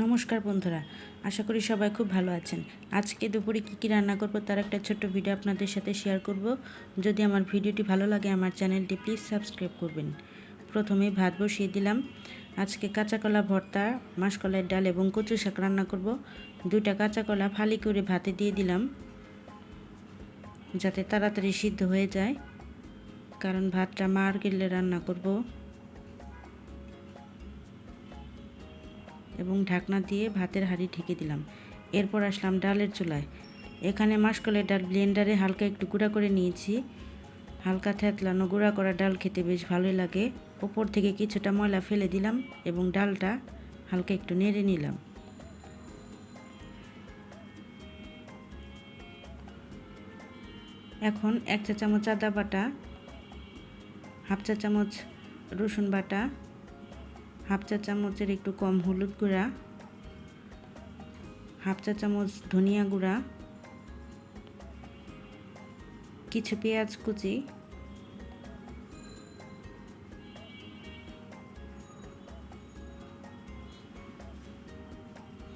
নমস্কার বন্ধুরা, আশা করি সবাই খুব ভালো আছেন। আজকে দুপুরে কী রান্না করব তার একটা ছোট্ট ভিডিও আপনাদের সাথে শেয়ার করব। যদি আমার ভিডিওটি ভালো লাগে আমার চ্যানেলটি প্লিজ সাবস্ক্রাইব করবেন। প্রথমে ভাত বসিয়ে দিলাম। আজকে কাঁচা কলা ভর্তা, মাসকলাইয়ের ডাল এবং কচু শাক রান্না করব। 2টা কাঁচা কলা ফালি করে ভাতে দিয়ে দিলাম যাতে তাড়াতাড়ি সিদ্ধ হয়ে যায়, কারণ ভাতটা মার গেলে রান্না করব। এবং ঢাকনা দিয়ে ভাতের হাঁড়ি ঢেকে দিলাম। এরপর আসলাম ডালের চুলায়। এখানে মাসকলাইয়ের ডাল ব্লেন্ডারে হালকা একটু গুঁড়া করে নিয়েছি। হালকা থেতলানো গুঁড়া করা ডাল খেতে বেশ ভালোই লাগে। ওপর থেকে কিছুটা ময়লা ফেলে দিলাম এবং ডালটা হালকা একটু নেড়ে নিলাম। এখন 1 চা চামচ আদা বাটা, হাফ চা চামচ রসুন বাটা, হাফ চা চামচের একটু কম হলুদ গুঁড়া, হাফ চা চামচ ধনিয়া গুঁড়া, কিছু পেঁয়াজ কুচি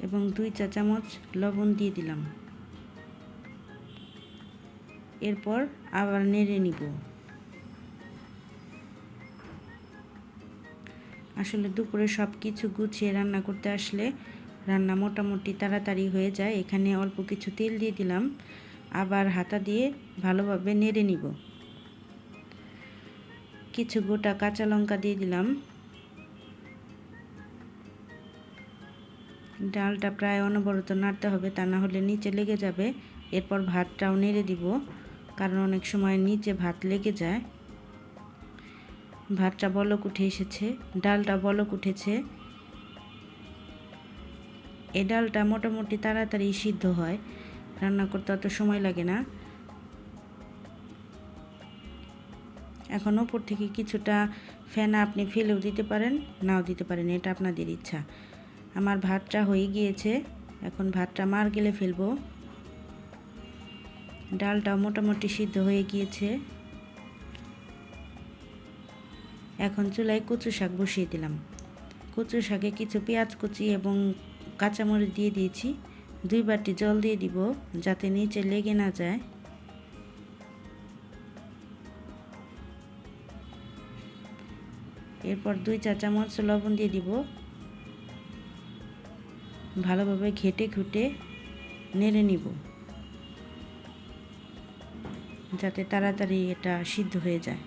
এবং 2 চা চামচ লবণ দিয়ে দিলাম। এরপর আবার নেড়ে নিব। আসলে দুপুরে সব কিছু গুছিয়ে রান্না করতে আসলে রান্না মোটামুটি তাড়াতাড়ি হয়ে যায়। এখানে অল্প কিছু তেল দিয়ে দিলাম, আবার হাতা দিয়ে ভালোভাবে নেড়ে নিব। কিছু গোটা কাঁচা লঙ্কা দিয়ে দিলাম। ডালটা প্রায় অনবরত নাড়তে হবে, তা না হলে নিচে লেগে যাবে। এরপর ভাতটাও নেড়ে দিব, কারণ অনেক সময় নিচে ভাত লেগে যায়। ভাতটা বলক উঠে এসেছে, ডালটা বলক উঠেছে। এই ডালটা মোটামুটি তাড়াতাড়ি সিদ্ধ হয়, রান্না করতে অত সময় লাগে না। এখন ওপর থেকে কিছুটা ফেনা আপনি ফেলেও দিতে পারেন, নাও দিতে পারেন, এটা আপনাদের ইচ্ছা। আমার ভাতটা হয়ে গিয়েছে, এখন ভাতটা মার গেলে ফেলবো। ডালটাও মোটামুটি সিদ্ধ হয়ে গিয়েছে। এখন চুলায় কচু শাক বসিয়ে দিলাম। কচু শাকে কিছু পেঁয়াজ কুচি এবং কাঁচামরিচ দিয়ে দিয়েছি। 2 বাটি জল দিয়ে দিব যাতে নিচে লেগে না যায়। এরপর 2 চা চামচ লবণ দিয়ে দিব। ভালোভাবে ঘেটে ঘুটে নেড়ে নিব যাতে তাড়াতাড়ি এটা সিদ্ধ হয়ে যায়।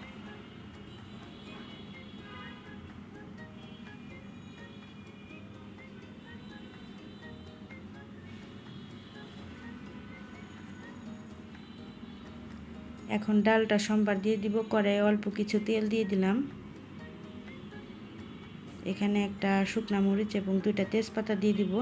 এখন ডালটা সম্বার দিয়ে দিব। কড়াইয়ে অল্প কিছু তেল দিয়ে দিলাম। এখানে একটা শুকনা মরিচ এবং 2টা তেজপাতা দিয়ে দিব।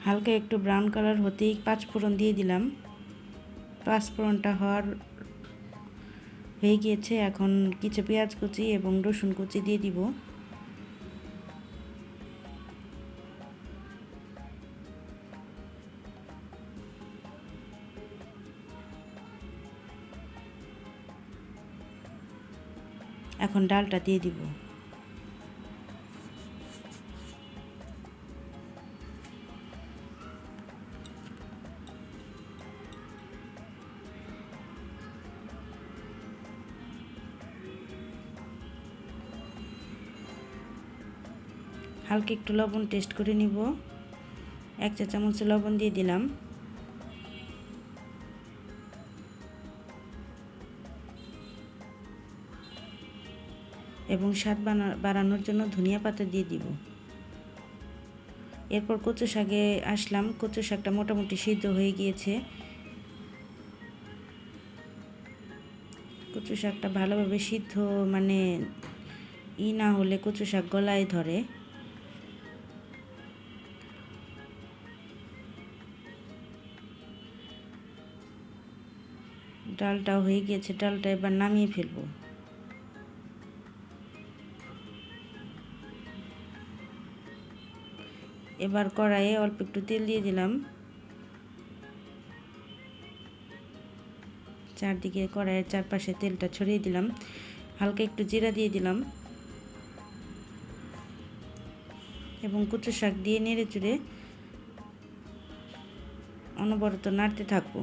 হালকা একটু ব্রাউন কালার হতেই 5 ফোড়ন দিয়ে দিলাম। 5 ফোড়নটা হয়ে গিয়েছে। এখন কিছু পেঁয়াজ কুচি এবং রসুন কুচি দিয়ে দিব। এখন ডালটা দিয়ে দিব। হালকা একটু লবণ টেস্ট করে নিব। 1 চা চামচ লবণ দিয়ে দিলাম। এবং স্বাদ বাড়ানোর জন্য ধনিয়া পাতা দিয়ে দিব। এরপর কচু শাকে আসলাম। কচু শাকটা মোটামুটি সিদ্ধ হয়ে গিয়েছে। কচু শাকটা ভালোভাবে সিদ্ধ মানে না হলে কচু শাক গলায় ধরে। ডালটাও হয়ে গিয়েছে, ডালটা এবার নামিয়ে ফেলবো। এবার কড়াইয়ে অল্প একটু তেল দিয়ে দিলাম। চারদিকে কড়াইয়ের চারপাশে তেলটা ছড়িয়ে দিলাম। হালকা একটু জিরা দিয়ে দিলাম এবং কচু শাক দিয়ে নেড়ে চড়ে অনবরত নাড়তে থাকবো।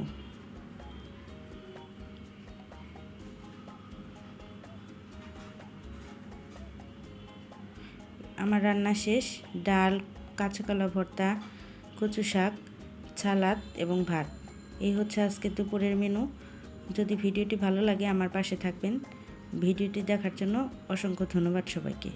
আমার রান্না শেষ। ডাল, কাঁচাকলা ভর্তা, কচু শাক, সালাদ এবং ভাত, এই হচ্ছে আজকে দুপুরের মেনু। যদি ভিডিওটি ভালো লাগে আমার পাশে থাকবেন। ভিডিওটি দেখার জন্য অসংখ্য ধন্যবাদ সবাইকে।